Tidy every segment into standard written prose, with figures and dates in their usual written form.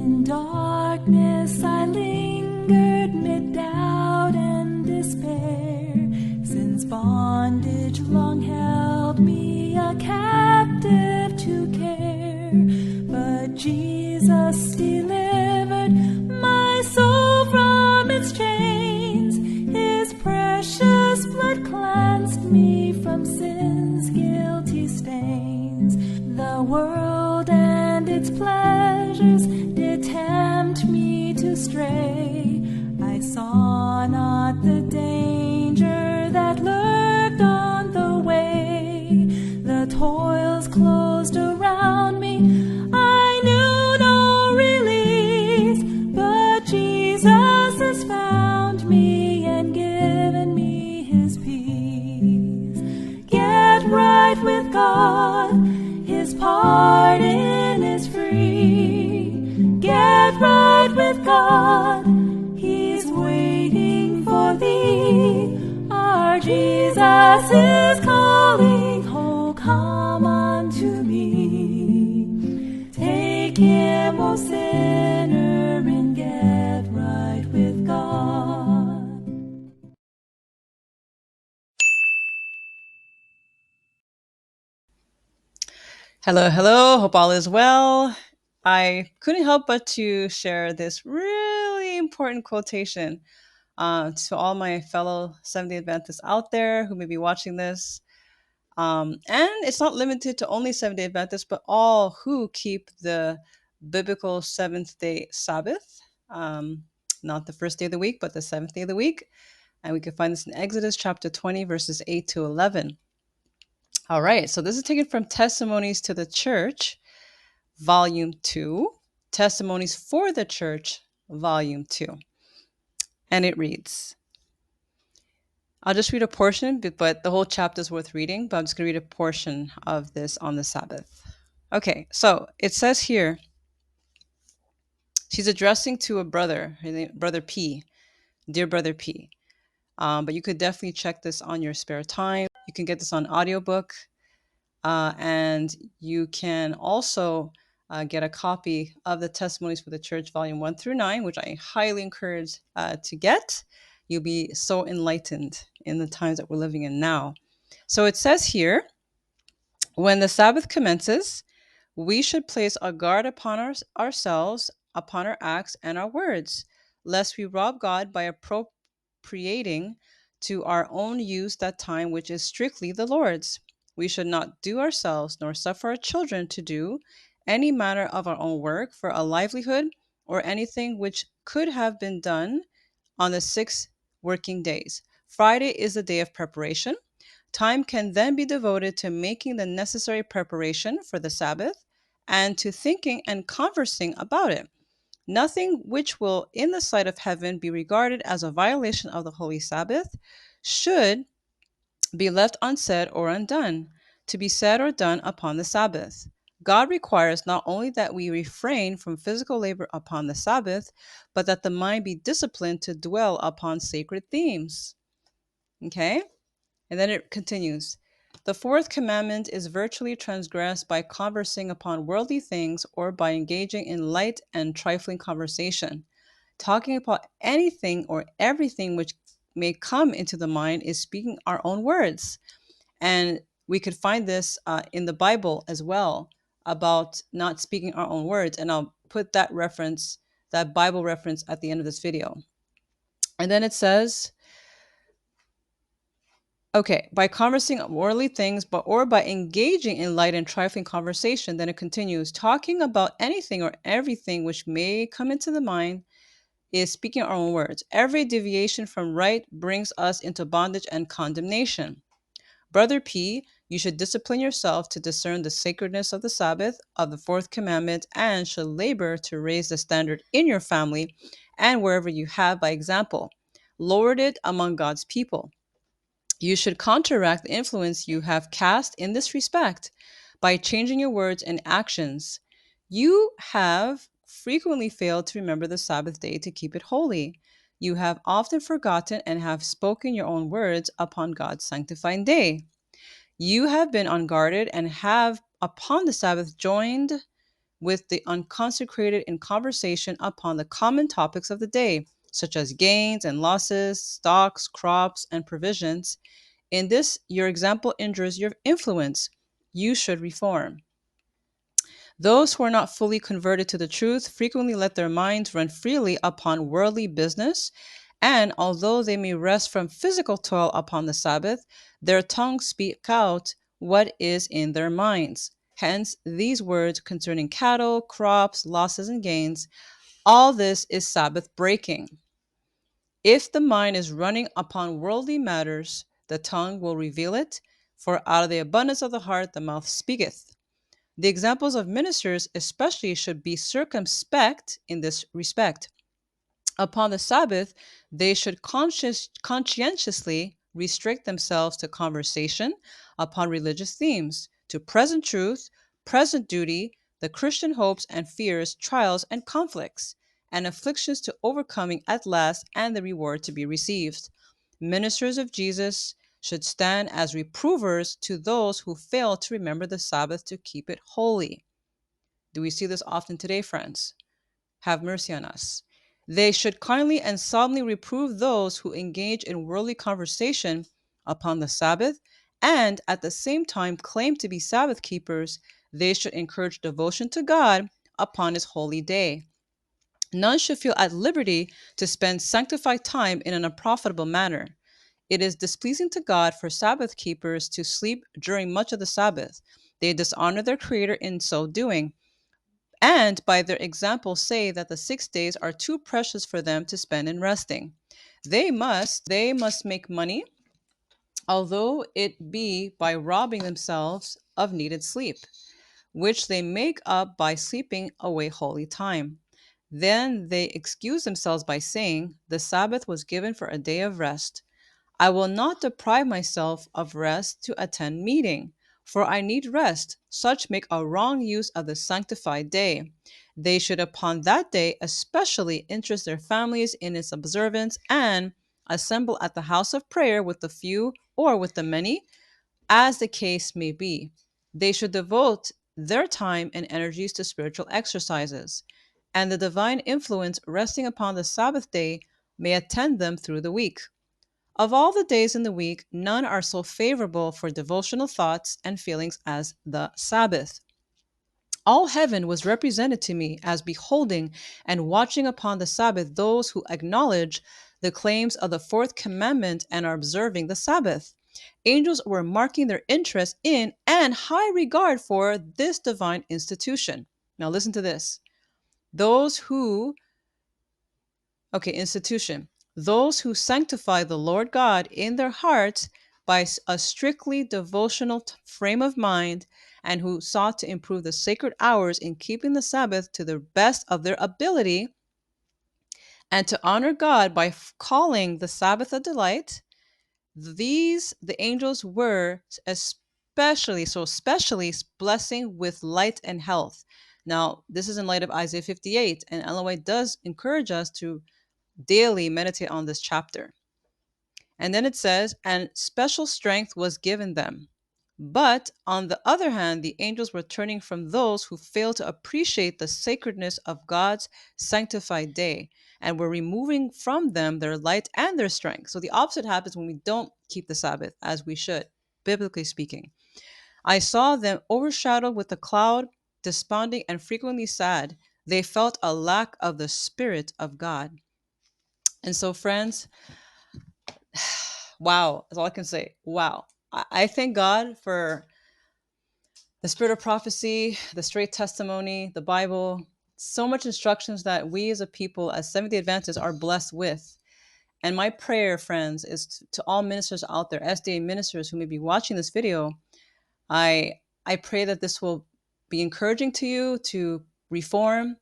In darkness I lingered mid doubt and despair. Since bondage long held me a captive to care. But Jesus delivered my soul from its chains. His precious blood cleansed me from sin's guilty stains. The world and its pleasures did tempt me to stray. I saw not the danger that lurked on the way. The toils closed around me, I knew no release. But Jesus has found me and given me his peace. Get right with God, his pardon is free. Get right with God, he's waiting for thee. Our Jesus is calling, oh come unto me. Take him, O sinner, and get right with God. Hello, hello. Hope all is well. I couldn't help but to share this really important quotation to all my fellow Seventh day Adventists out there who may be watching this. And it's not limited to only Seventh day Adventists, but all who keep the biblical seventh day Sabbath. Not the first day of the week, but the seventh day of the week. And we can find this in Exodus chapter 20, verses 8 to 11. All right, so this is taken from Testimonies to the Church, Volume 2, Testimonies for the Church, Volume 2. And it reads, I'll just read a portion, but the whole chapter is worth reading, but I'm just going to read a portion of this on the Sabbath. Okay, so it says here, she's addressing to a brother, his name, Brother P, dear Brother P. But you could definitely check this on your spare time. You can get this on audiobook. And you can also get a copy of the Testimonies for the Church, Volume 1 through 9, which I highly encourage to get. You'll be so enlightened in the times that we're living in now. So it says here, when the Sabbath commences, we should place a guard upon ourselves, upon our acts and our words, lest we rob God by appropriating to our own use that time which is strictly the Lord's. We should not do ourselves, nor suffer our children to do any manner of our own work for a livelihood, or anything which could have been done on the 6 working days. Friday is the day of preparation. Time can then be devoted to making the necessary preparation for the Sabbath and to thinking and conversing about it. Nothing which will, in the sight of heaven, be regarded as a violation of the holy Sabbath should be left unsaid or undone, to be said or done upon the Sabbath. God requires not only that we refrain from physical labor upon the Sabbath, but that the mind be disciplined to dwell upon sacred themes. Okay? And then it continues. The fourth commandment is virtually transgressed by conversing upon worldly things or by engaging in light and trifling conversation. Talking about anything or everything which may come into the mind is speaking our own words. And we could find this in the Bible as well about not speaking our own words. And I'll put that reference, that Bible reference at the end of this video. And then it says, okay, by conversing on worldly things, or by engaging in light and trifling conversation, then it continues, talking about anything or everything which may come into the mind is speaking our own words. Every deviation from right brings us into bondage and condemnation. Brother P, you should discipline yourself to discern the sacredness of the Sabbath, of the fourth commandment, and should labor to raise the standard in your family and wherever you have, by example, lowered it among God's people. You should counteract the influence you have cast in this respect by changing your words and actions. You have frequently failed to remember the Sabbath day to keep it holy. You have often forgotten and have spoken your own words upon God's sanctifying day. You have been unguarded and have upon the Sabbath joined with the unconsecrated in conversation upon the common topics of the day, such as gains and losses, stocks, crops, and provisions. In this, your example injures your influence. You should reform. Those who are not fully converted to the truth frequently let their minds run freely upon worldly business, and although they may rest from physical toil upon the Sabbath, their tongues speak out what is in their minds. Hence, these words concerning cattle, crops, losses, and gains, all this is Sabbath breaking. If the mind is running upon worldly matters, the tongue will reveal it, for out of the abundance of the heart the mouth speaketh. The examples of ministers, especially, should be circumspect in this respect. Upon the Sabbath, they should conscientiously restrict themselves to conversation upon religious themes, to present truth, present duty, the Christian hopes and fears, trials and conflicts, and afflictions to overcoming at last, and the reward to be received. Ministers of Jesus should stand as reprovers to those who fail to remember the Sabbath to keep it holy. Do we see this often today, friends? Have mercy on us. They should kindly and solemnly reprove those who engage in worldly conversation upon the Sabbath, and at the same time claim to be Sabbath keepers. They should encourage devotion to God upon His holy day. None should feel at liberty to spend sanctified time in an unprofitable manner. It is displeasing to God for Sabbath keepers to sleep during much of the Sabbath. They dishonor their Creator in so doing, and by their example say that the 6 days are too precious for them to spend in resting. They must make money, although it be by robbing themselves of needed sleep, which they make up by sleeping away holy time. Then they excuse themselves by saying, the Sabbath was given for a day of rest. I will not deprive myself of rest to attend meeting, for I need rest. Such make a wrong use of the sanctified day. They should upon that day especially interest their families in its observance, and assemble at the house of prayer with the few or with the many, as the case may be. They should devote their time and energies to spiritual exercises, and the divine influence resting upon the Sabbath day may attend them through the week. Of all the days in the week, none are so favorable for devotional thoughts and feelings as the Sabbath. All heaven was represented to me as beholding and watching upon the Sabbath those who acknowledge the claims of the fourth commandment and are observing the Sabbath. Angels were marking their interest in and high regard for this divine institution. Now, listen to this. Those who institution. Those who sanctify the Lord God in their hearts by a strictly devotional frame of mind, and who sought to improve the sacred hours in keeping the Sabbath to the best of their ability, and to honor God by calling the Sabbath a delight, these the angels were especially blessing with light and health. Now, this is in light of Isaiah 58, and Ellen White does encourage us to daily meditate on this chapter. And then it says, and special strength was given them. But on the other hand, the angels were turning from those who failed to appreciate the sacredness of God's sanctified day, and were removing from them their light and their strength. So the opposite happens when we don't keep the Sabbath as we should, biblically speaking. I saw them overshadowed with a cloud, desponding and frequently sad. They felt a lack of the Spirit of God. And so, friends, wow, that's all I can say. Wow. I thank God for the spirit of prophecy, the straight testimony, the Bible, so much instructions that we as a people, as Seventh-day Adventists, are blessed with. And my prayer, friends, is to all ministers out there, SDA ministers who may be watching this video. I pray that this will be encouraging to you to reform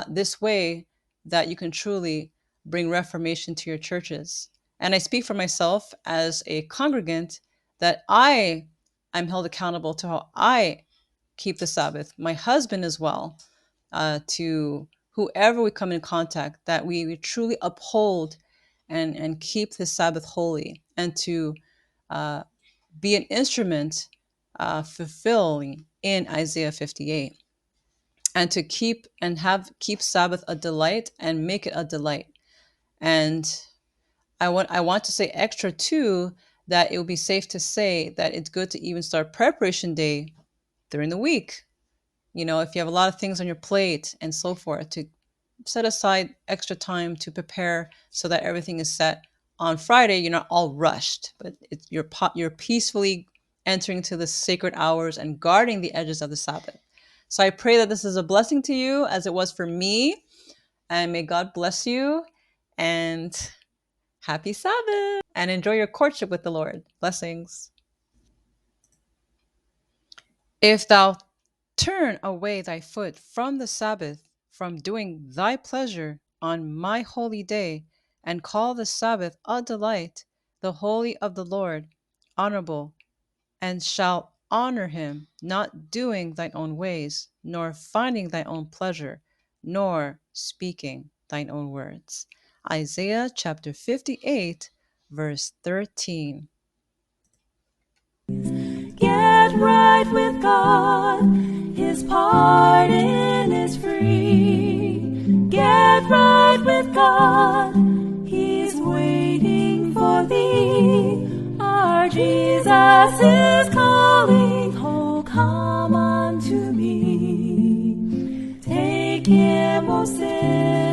this way, that you can truly bring reformation to your churches. And I speak for myself as a congregant, that I am held accountable to how I keep the Sabbath, my husband as well, to whoever we come in contact, that we truly uphold and keep the Sabbath holy, and to uh, be an instrument fulfilling in Isaiah 58. and to keep Sabbath a delight and make it a delight. And I want to say extra too that it would be safe to say that it's good to even start preparation day during the week. If you have a lot of things on your plate and so forth, to set aside extra time to prepare so that everything is set on Friday. You're not all rushed, but you're peacefully entering to the sacred hours and guarding the edges of the Sabbath. So I pray that this is a blessing to you as it was for me, and may God bless you, and happy Sabbath, and enjoy your courtship with the Lord. Blessings. If thou turn away thy foot from the Sabbath, from doing thy pleasure on my holy day, and call the Sabbath a delight, the holy of the Lord, honorable, and shalt honor him, not doing thine own ways, nor finding thy own pleasure, nor speaking thine own words. Isaiah chapter 58, verse 13. Get right with God, His pardon is free. Get right with God, He's waiting for thee. Our Jesus is calling, oh come unto me. Take Him, O sin.